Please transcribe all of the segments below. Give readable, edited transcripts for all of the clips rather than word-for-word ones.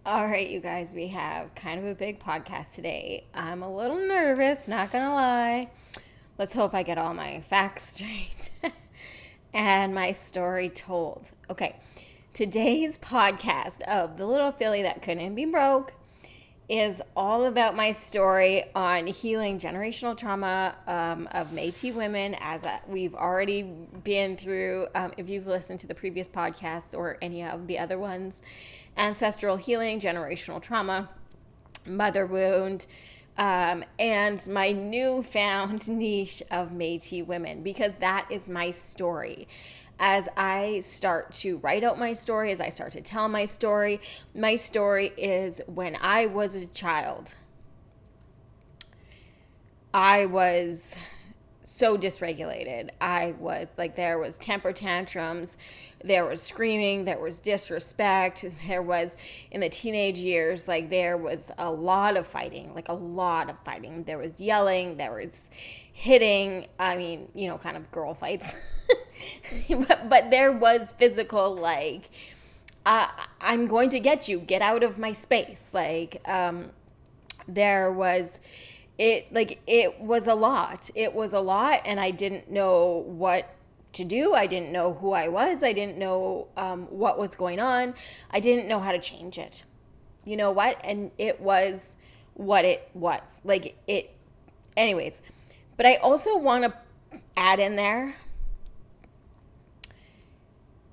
All right, you guys, we have kind of a big podcast today. I'm a little nervous, not gonna lie. Let's hope I get all my facts straight and my story told. Okay, today's podcast of The Little Filly That Couldn't Be Broke is all about my story on healing generational trauma of Métis women, as we've already been through. If you've listened to the previous podcasts or any of the other ones, ancestral healing, generational trauma, mother wound, and my newfound niche of Métis women, because that is my story. As I start to write out my story, as I start to tell my story is when I was a child. I was so dysregulated. I was like, there was temper tantrums, there was screaming, there was disrespect, there was, in the teenage years, like, there was a lot of fighting, there was yelling, there was hitting. I mean, kind of girl fights. but there was physical, like, I'm going to get you, get out of my space. There was, it was a lot. It was a lot, and I didn't know what to do. I didn't know who I was. I didn't know what was going on. I didn't know how to change it. You know what? And it was what it was. Anyways. But I also want to add in there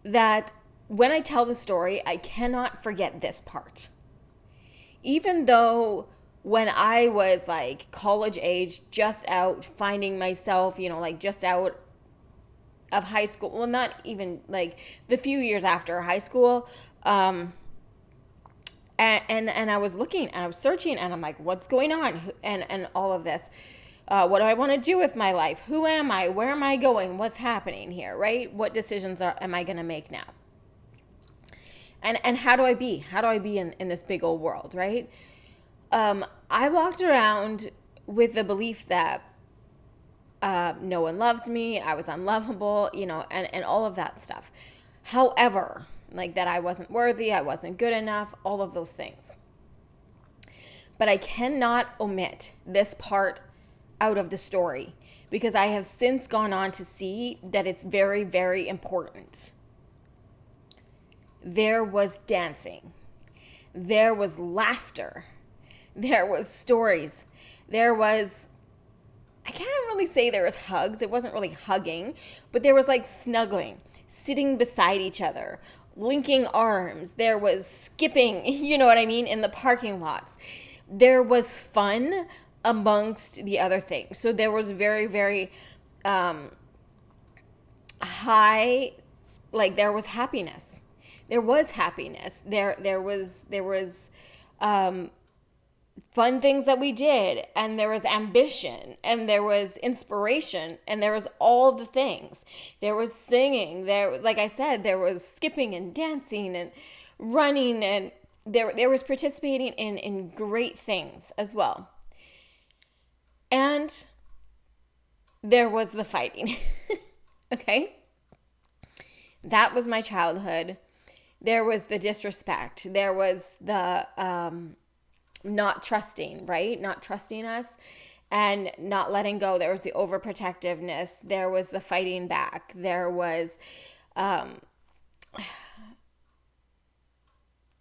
that when I tell the story, I cannot forget this part. Even though when I was like college age, just out finding myself, just out of high school, well, not even like the few years after high school, and I was looking and I was searching and I'm like, what's going on? And all of this. What do I want to do with my life? Who am I? Where am I going? What's happening here, right? What decisions am I going to make now? And how do I be? How do I be in this big old world, right? I walked around with the belief that no one loved me, I was unlovable, and all of that stuff. However, like that I wasn't worthy, I wasn't good enough, all of those things. But I cannot omit this part out of the story because I have since gone on to see that it's very, very important. There was dancing. There was laughter. There was stories. There was, I can't really say there was hugs. It wasn't really hugging, but there was like snuggling, sitting beside each other, linking arms. There was skipping, you know what I mean, in the parking lots. There was fun amongst the other things. So there was very, very high, like there was happiness. There was happiness. There was fun things that we did, and there was ambition, and there was inspiration, and there was all the things. There was singing. There, like I said, there was skipping and dancing and running, and there was participating in great things as well. And there was the fighting. Okay? That was my childhood. There was the disrespect. There was the not trusting, right? Not trusting us and not letting go. There was the overprotectiveness. There was the fighting back. There was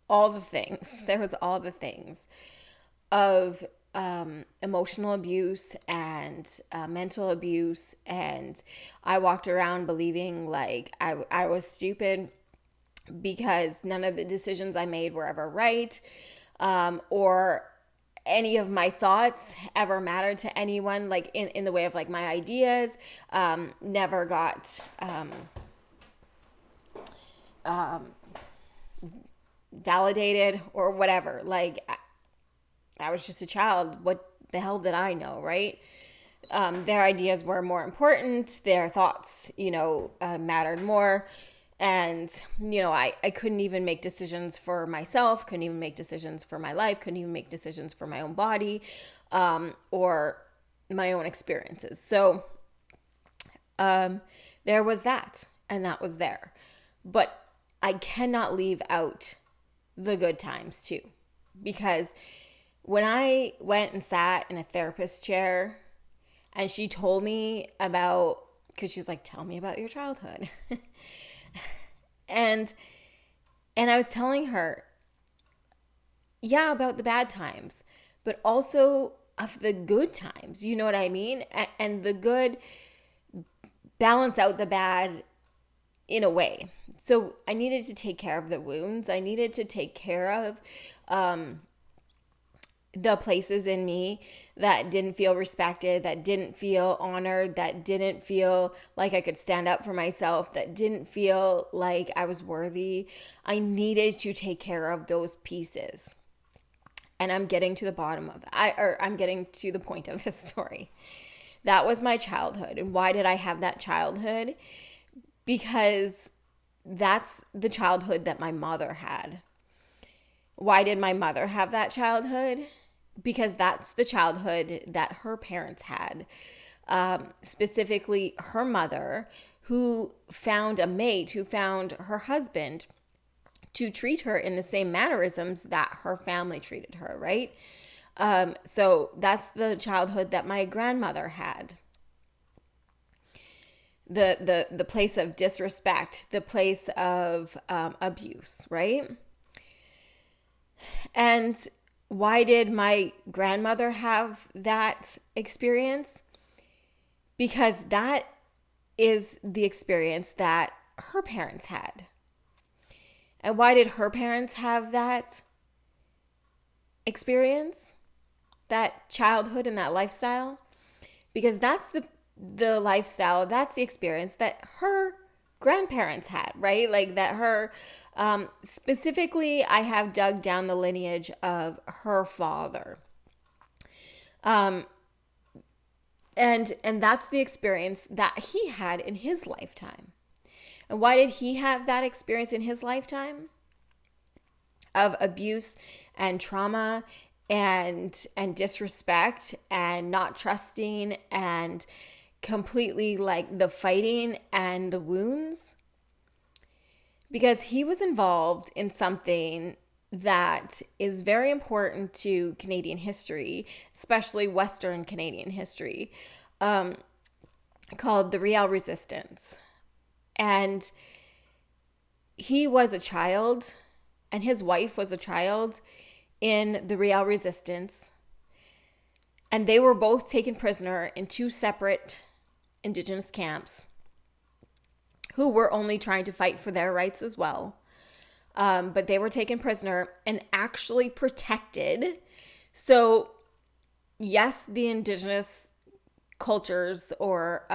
all the things. There was all the things of emotional abuse and mental abuse. And I walked around believing like I was stupid because none of the decisions I made were ever right, or any of my thoughts ever mattered to anyone, like in the way of like my ideas never got validated or whatever. Like I was just a child. What the hell did I know, right? Their ideas were more important. Their thoughts, mattered more. And, I couldn't even make decisions for myself, couldn't even make decisions for my life, couldn't even make decisions for my own body or my own experiences. So there was that, and that was there. But I cannot leave out the good times too. because when I went and sat in a therapist chair and she told me about, because she's like, tell me about your childhood. and I was telling her, yeah, about the bad times, but also of the good times. You know what I mean? And the good balance out the bad in a way. So I needed to take care of the wounds. I needed to take care of the places in me that didn't feel respected, that didn't feel honored, that didn't feel like I could stand up for myself, that didn't feel like I was worthy. I needed to take care of those pieces. And I'm getting to the bottom of that. I'm getting to the point of this story. That was my childhood. And why did I have that childhood? Because that's the childhood that my mother had. Why did my mother have that childhood? Because that's the childhood that her parents had. Specifically, her mother, who found a mate, who found her husband to treat her in the same mannerisms that her family treated her, right? So that's the childhood that my grandmother had. The place of disrespect, the place of abuse, right? And why did my grandmother have that experience? Because that is the experience that her parents had. And why did her parents have that experience, that childhood and that lifestyle? Because that's the lifestyle, that's the experience that her grandparents had, right? Like that her, specifically, I have dug down the lineage of her father. And that's the experience that he had in his lifetime. And why did he have that experience in his lifetime of abuse and trauma and disrespect and not trusting and completely like the fighting and the wounds? Because he was involved in something that is very important to Canadian history, especially Western Canadian history, called the Riel Resistance. And he was a child, and his wife was a child in the Riel Resistance. And they were both taken prisoner in two separate Indigenous camps who were only trying to fight for their rights as well. But they were taken prisoner and actually protected. So, yes, the Indigenous cultures or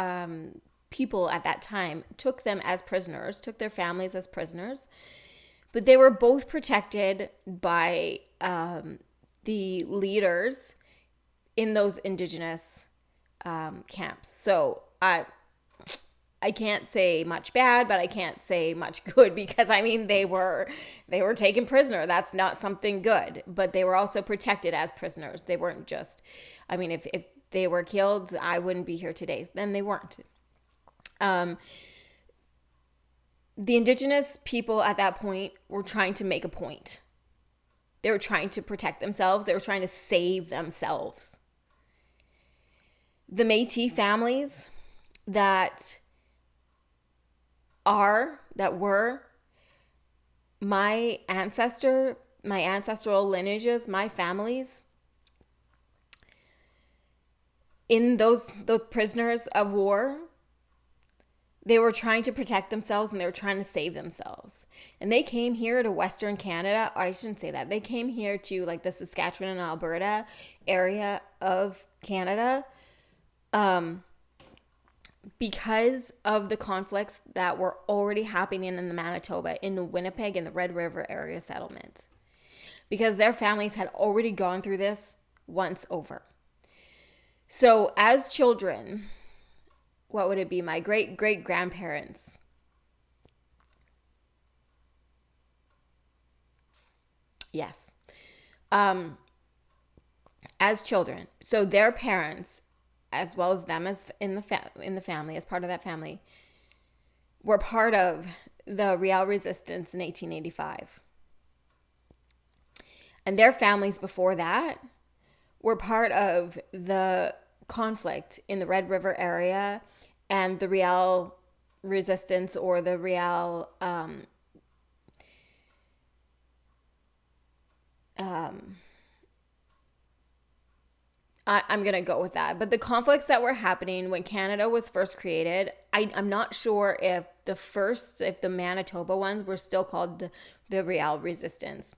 people at that time took them as prisoners, took their families as prisoners, but they were both protected by the leaders in those Indigenous camps. So I can't say much bad, but I can't say much good, because I mean they were taken prisoner. That's not something good, but they were also protected as prisoners. They weren't just, I mean, if they were killed, I wouldn't be here today. Then they weren't. The Indigenous people at that point were trying to make a point. They were trying to protect themselves. They were trying to save themselves. The Metis families that were my ancestral lineages, my families, in the prisoners of war, they were trying to protect themselves and they were trying to save themselves. And they came here to Western Canada. Or I shouldn't say that. They came here to like the Saskatchewan and Alberta area of Canada because of the conflicts that were already happening in the Manitoba, in the Winnipeg and the Red River area settlement. Because their families had already gone through this once over. So as children, what would it be? My great-great-grandparents. Yes. As children. So their parents, as well as them as in the family, as part of that family, were part of the Riel Resistance in 1885. And their families before that were part of the conflict in the Red River area and the Riel resistance, or the Riel I'm going to go with that. But the conflicts that were happening when Canada was first created, I'm not sure if the Manitoba ones were still called the Riel resistance,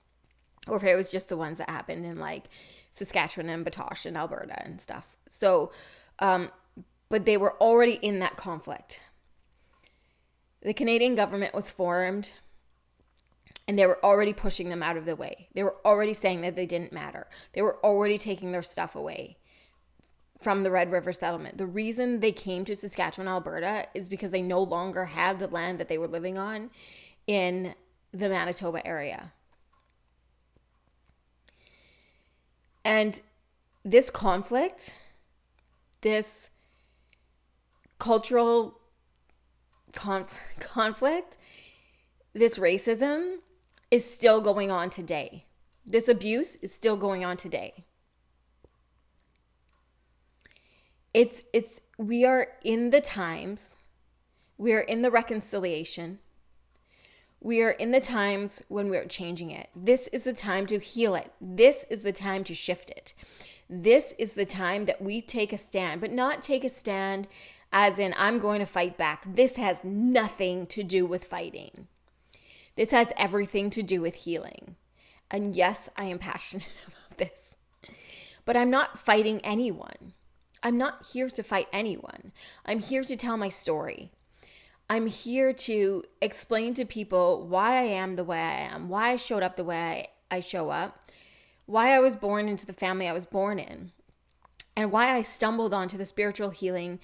or if it was just the ones that happened in like Saskatchewan and Batoche and Alberta and stuff. So, but they were already in that conflict. The Canadian government was formed, and they were already pushing them out of the way. They were already saying that they didn't matter. They were already taking their stuff away from the Red River settlement. The reason they came to Saskatchewan, Alberta, is because they no longer had the land that they were living on in the Manitoba area. And this conflict, this cultural conflict, this racism is still going on today. This abuse is still going on today. We are in the times, we are in the reconciliation, we are in the times when we're changing it. This is the time to heal it. This is the time to shift it. This is the time that we take a stand, but not take a stand as in, I'm going to fight back. This has nothing to do with fighting. This has everything to do with healing. And yes, I am passionate about this, but I'm not fighting anyone. I'm not here to fight anyone. I'm here to tell my story. I'm here to explain to people why I am the way I am, why I showed up the way I show up, why I was born into the family I was born in, and why I stumbled onto the spiritual healing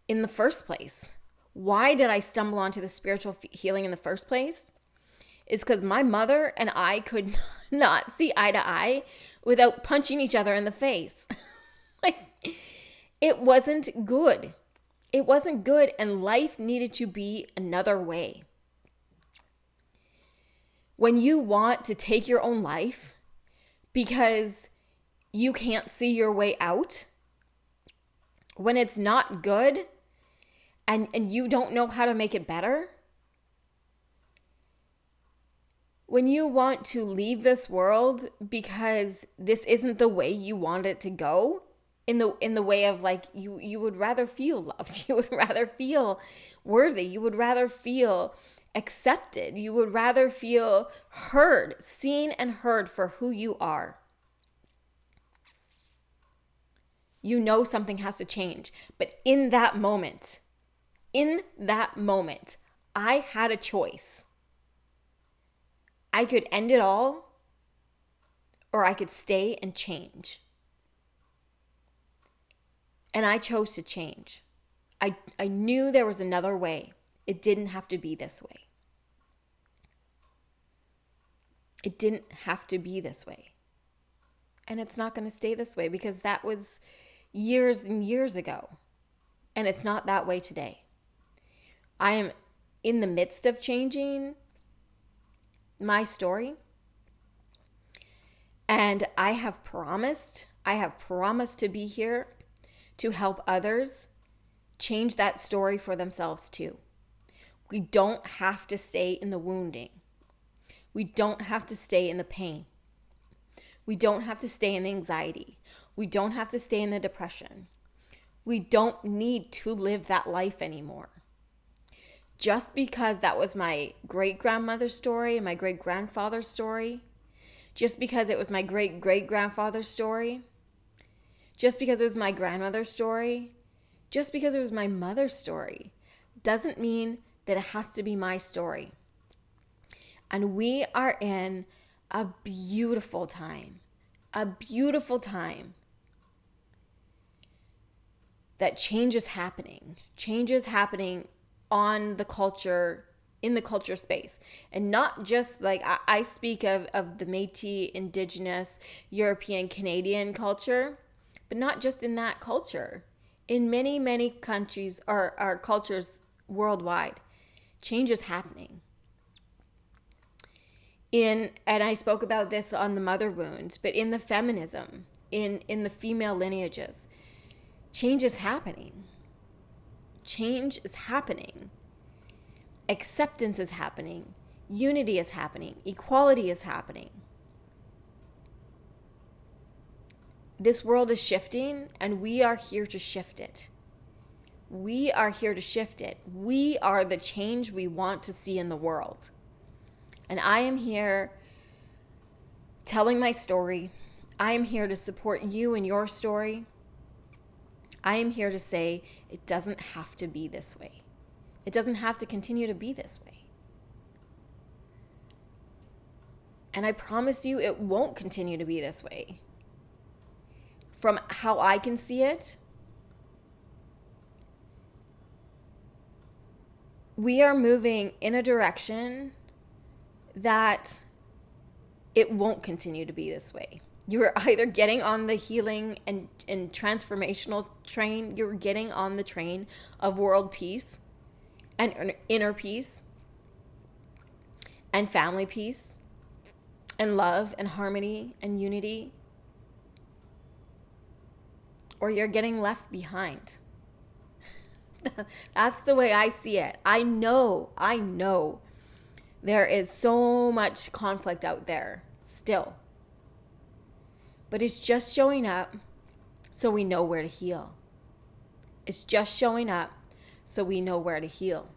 in the first place. Why did I stumble onto the spiritual healing in the first place? It's because my mother and I could not see eye to eye without punching each other in the face. Like, it wasn't good. It wasn't good, and life needed to be another way. When you want to take your own life because you can't see your way out, when it's not good and you don't know how to make it better, when you want to leave this world because this isn't the way you want it to go, in the way of like you would rather feel loved, you would rather feel worthy, you would rather feel accepted, you would rather feel heard, seen and heard for who you are. You know something has to change. But in that moment, I had a choice. I could end it all, or I could stay and change. And I chose to change. I knew there was another way. It didn't have to be this way. It didn't have to be this way. And it's not going to stay this way, because that was years and years ago. And it's not that way today. I am in the midst of changing my story. And I have promised to be here to help others change that story for themselves too. We don't have to stay in the wounding. We don't have to stay in the pain. We don't have to stay in the anxiety. We don't have to stay in the depression. We don't need to live that life anymore. Just because that was my great-grandmother's story and my great-grandfather's story, just because it was my great-great-grandfather's story, just because it was my grandmother's story, just because it was my mother's story, doesn't mean that it has to be my story. And we are in a beautiful time that change is happening on the culture, in the culture space. And not just like, I speak of the Metis, Indigenous, European, Canadian culture, but not just in that culture. In many, many countries or cultures worldwide, change is happening. And I spoke about this on the mother wound, but in the feminism, in the female lineages, change is happening. Change is happening. Acceptance is happening. Unity is happening. Equality is happening. This world is shifting, and we are here to shift it. We are here to shift it. We are the change we want to see in the world. And I am here telling my story. I am here to support you in your story. I am here to say it doesn't have to be this way. It doesn't have to continue to be this way. And I promise you it won't continue to be this way. From how I can see it, we are moving in a direction that it won't continue to be this way. You are either getting on the healing and transformational train, you're getting on the train of world peace and inner peace and family peace and love and harmony and unity, or you're getting left behind. That's the way I see it. I know there is so much conflict out there still. But it's just showing up so we know where to heal. It's just showing up so we know where to heal.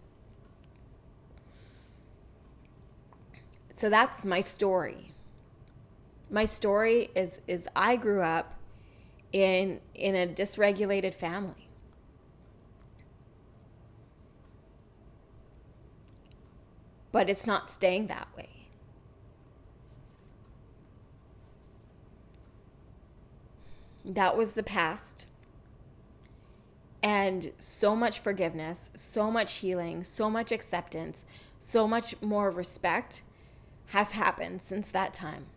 So that's my story. My story is I grew up in a dysregulated family. But it's not staying that way. That was the past. And so much forgiveness, so much healing, so much acceptance, so much more respect has happened since that time.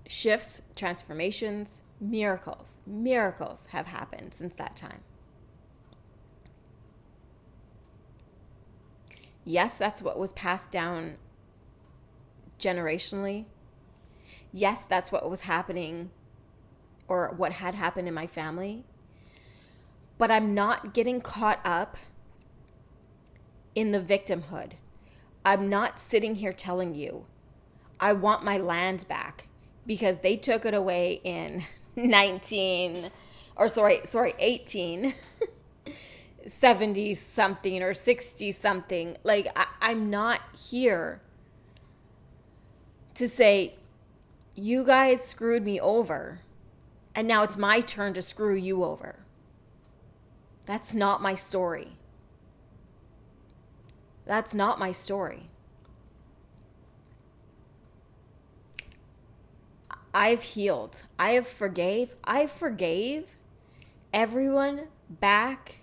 Shifts, transformations, miracles have happened since that time. Yes, that's what was passed down generationally. Yes, that's what was happening or what had happened in my family. But I'm not getting caught up in the victimhood. I'm not sitting here telling you, I want my land back because they took it away in 1870 something or 60 something. Like, I'm not here to say, you guys screwed me over and now it's my turn to screw you over. That's not my story. That's not my story. I've healed. I forgave everyone back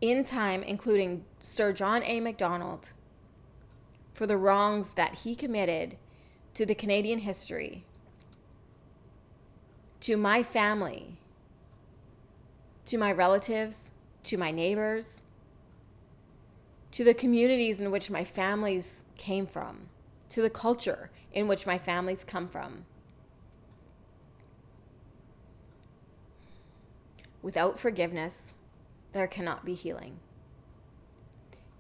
in time, including Sir John A. Macdonald, for the wrongs that he committed to the Canadian history, to my family, to my relatives, to my neighbors, to the communities in which my families came from, to the culture in which my families come from. Without forgiveness, there cannot be healing.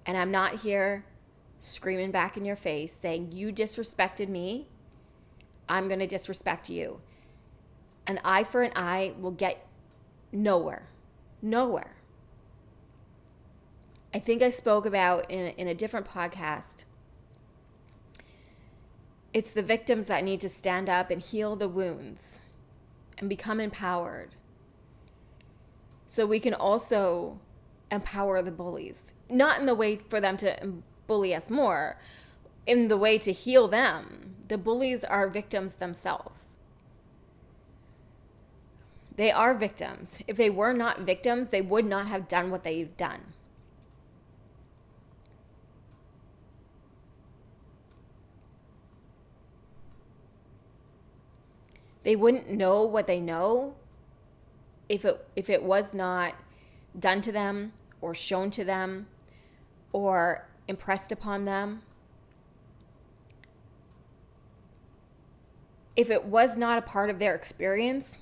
And I'm not here screaming back in your face saying, you disrespected me, I'm going to disrespect you. An eye for an eye will get nowhere. Nowhere. I think I spoke about in a different podcast, it's the victims that need to stand up and heal the wounds and become empowered. So we can also empower the bullies. Not in the way for them to bully us more, in the way to heal them. The bullies are victims themselves. They are victims. If they were not victims, they would not have done what they've done. They wouldn't know what they know if it was not done to them or shown to them or impressed upon them, if it was not a part of their experience,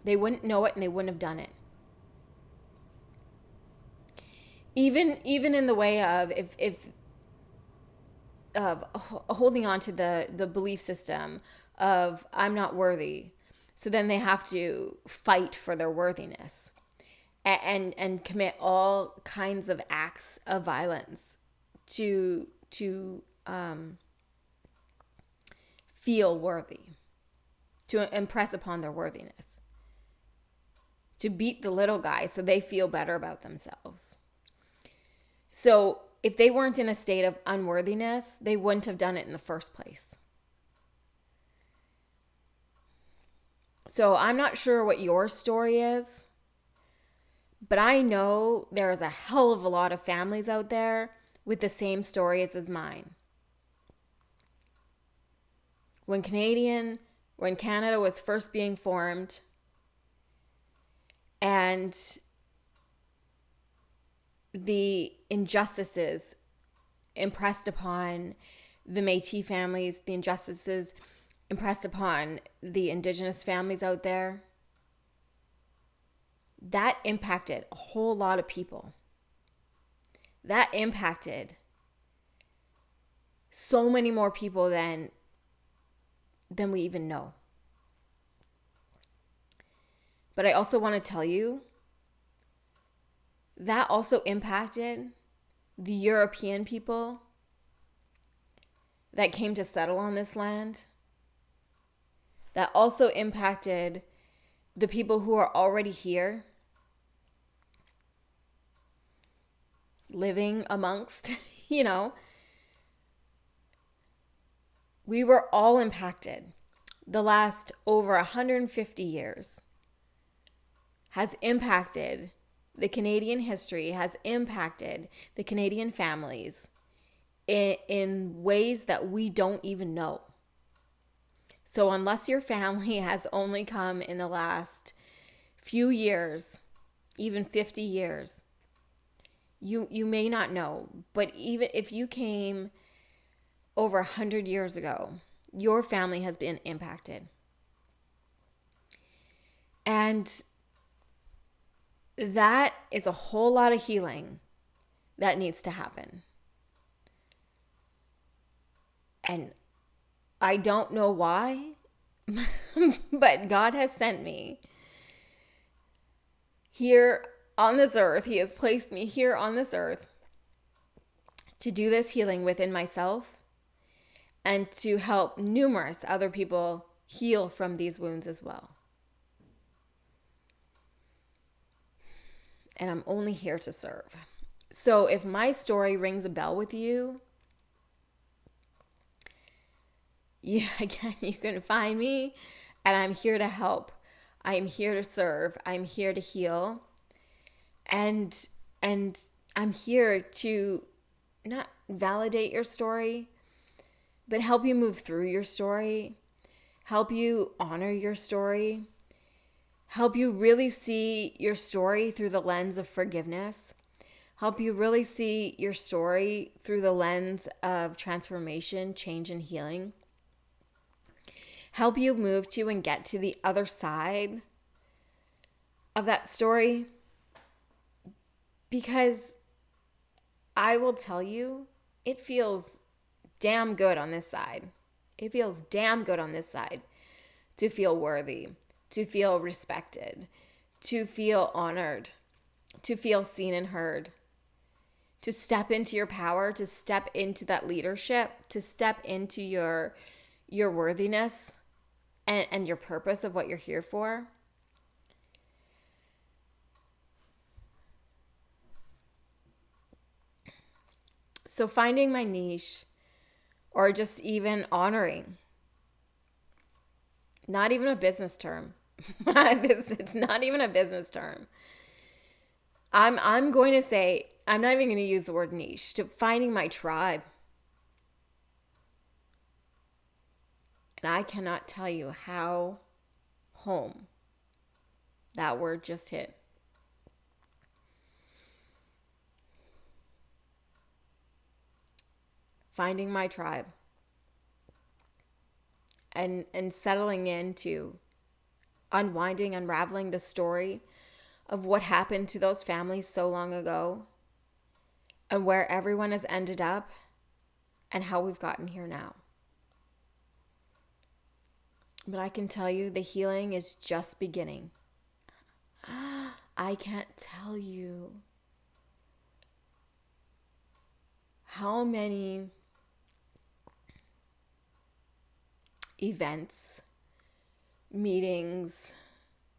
they wouldn't know it and they wouldn't have done it. Even in the way of if of holding on to the belief system of I'm not worthy, so then they have to fight for their worthiness and commit all kinds of acts of violence to feel worthy, to impress upon their worthiness, to beat the little guy so they feel better about themselves. So if they weren't in a state of unworthiness, they wouldn't have done it in the first place. So I'm not sure what your story is, but I know there's a hell of a lot of families out there with the same stories as mine. When Canada was first being formed, and the injustices impressed upon the Metis families, the injustices impressed upon the Indigenous families out there, that impacted a whole lot of people. That impacted so many more people than we even know. But I also want to tell you that also impacted the European people that came to settle on this land. That also impacted the people who are already here, living amongst, we were all impacted. The last over 150 years has impacted the Canadian history, has impacted the Canadian families in ways that we don't even know. So unless your family has only come in the last few years, even 50 years, you may not know. But even if you came over 100 years ago, your family has been impacted. And that is a whole lot of healing that needs to happen. And I don't know why, but God has sent me here on this earth. He has placed me here on this earth to do this healing within myself and to help numerous other people heal from these wounds as well. And I'm only here to serve. So if my story rings a bell with you, again, you can find me, and I'm here to help. I'm here to serve. I'm here to heal. And I'm here to not validate your story, but help you move through your story, help you honor your story, help you really see your story through the lens of forgiveness, help you really see your story through the lens of transformation, change, and healing, help you move to and get to the other side of that story. Because I will tell you, it feels damn good on this side. It feels damn good on this side to feel worthy, to feel respected, to feel honored, to feel seen and heard, to step into your power, to step into that leadership, to step into your worthiness and your purpose of what you're here for. So finding my niche, or just even honoring, not even a business term. It's not even a business term. I'm going to say, I'm not even going to use the word niche, to finding my tribe. And I cannot tell you how home that word just hit. finding my tribe, and settling into unwinding, unraveling the story of what happened to those families so long ago and where everyone has ended up and how we've gotten here now. But I can tell you the healing is just beginning. I can't tell you how many events, meetings,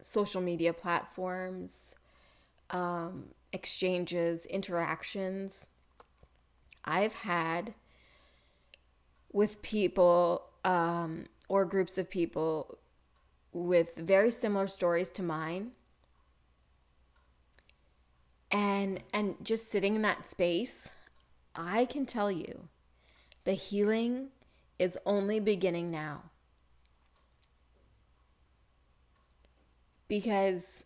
social media platforms, exchanges, interactions I've had with people or groups of people with very similar stories to mine. And just sitting in that space, I can tell you the healing is only beginning now. Because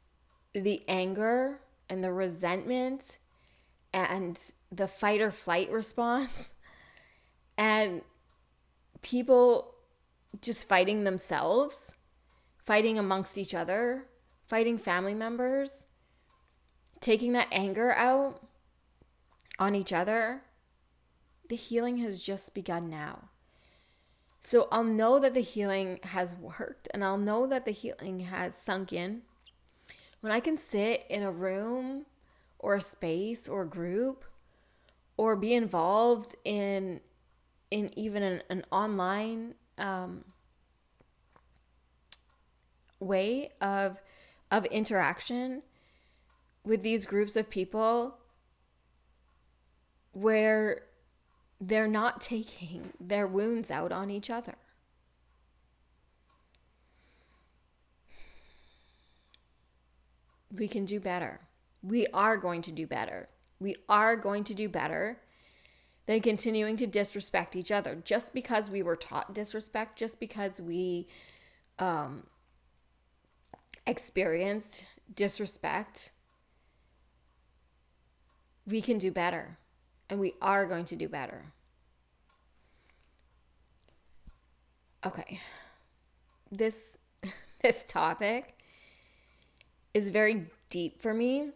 the anger and the resentment and the fight or flight response and people just fighting themselves, fighting amongst each other, fighting family members, taking that anger out on each other, the healing has just begun now. So I'll know that the healing has worked, and I'll know that the healing has sunk in when I can sit in a room or a space or a group or be involved in even an online way of interaction with these groups of people where they're not taking their wounds out on each other. We can do better. We are going to do better. We are going to do better than continuing to disrespect each other. Just because we were taught disrespect, just because we experienced disrespect, we can do better. And we are going to do better. Okay. This topic is very deep for me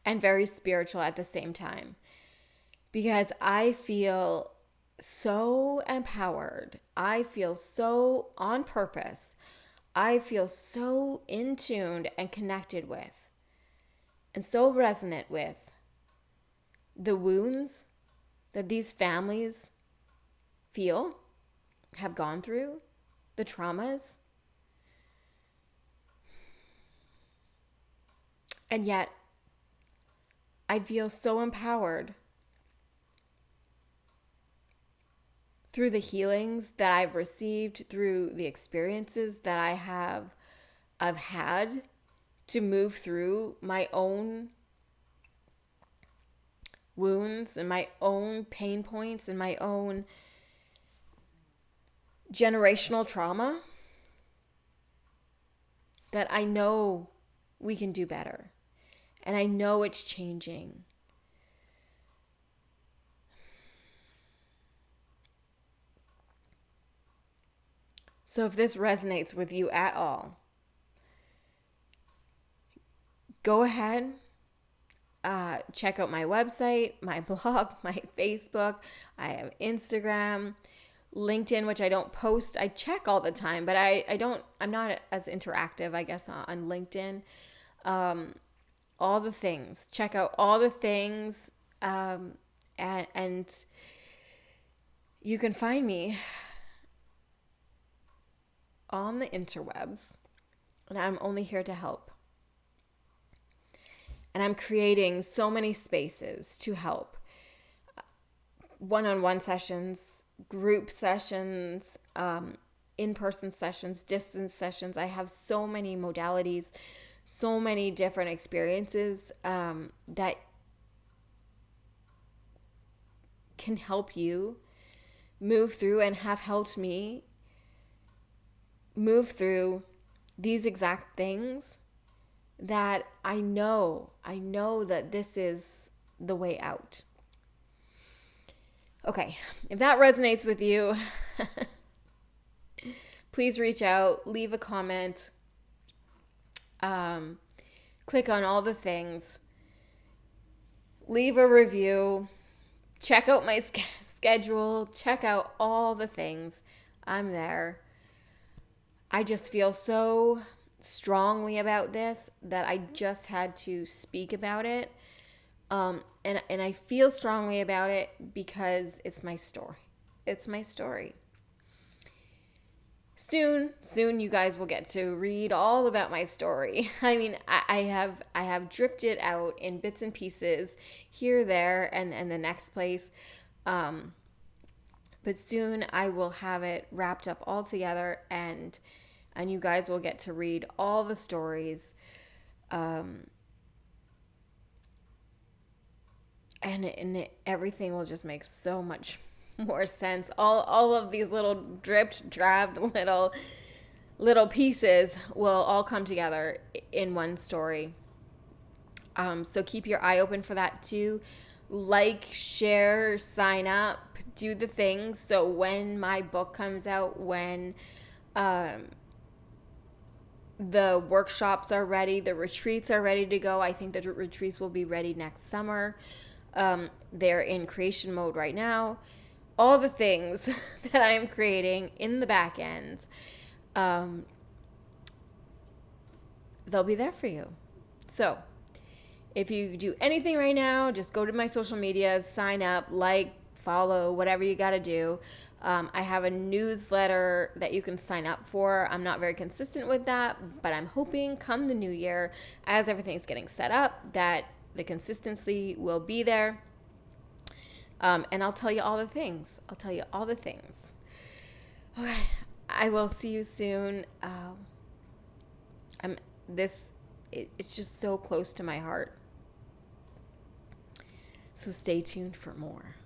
and very spiritual at the same time, because I feel so empowered. I feel so on purpose. I feel so in tuned and connected with and so resonant with the wounds that these families feel, have gone through, the traumas. And yet, I feel so empowered through the healings that I've received, through the experiences that I've had to move through my own wounds and my own pain points and my own generational trauma, that I know we can do better. And I know it's changing. So if this resonates with you at all, go ahead, check out my website, my blog, my Facebook. I have Instagram, LinkedIn, which I don't post. I check all the time, but I'm not as interactive, I guess, on LinkedIn. All the things. Check out all the things. And you can find me on the interwebs. And I'm only here to help. And I'm creating so many spaces to help. One-on-one sessions, group sessions, in-person sessions, distance sessions. I have so many modalities, so many different experiences that can help you move through and have helped me move through these exact things that I know that this is the way out. Okay, if that resonates with you, please reach out, leave a comment, click on all the things, leave a review, check out my schedule, check out all the things. I'm there. I just feel so strongly about this that I just had to speak about it. And I feel strongly about it because it's my story. It's my story. Soon you guys will get to read all about my story. I mean, I have dripped it out in bits and pieces here, there, and the next place. But soon I will have it wrapped up all together, and you guys will get to read all the stories. And everything will just make so much more sense. All of these little dripped, drabbed little pieces will all come together in one story. So keep your eye open for that too. Like, share, sign up, do the things. So when my book comes out, when the workshops are ready, the retreats are ready to go. I think the retreats will be ready next summer. They're in creation mode right now. All the things that I'm creating in the back end, they'll be there for you. So if you do anything right now, just go to my social medias, sign up, like, follow, whatever you got to do. I have a newsletter that you can sign up for. I'm not very consistent with that, but I'm hoping come the new year, as everything's getting set up, that the consistency will be there. And I'll tell you all the things. Okay. I will see you soon. It's just so close to my heart. So stay tuned for more.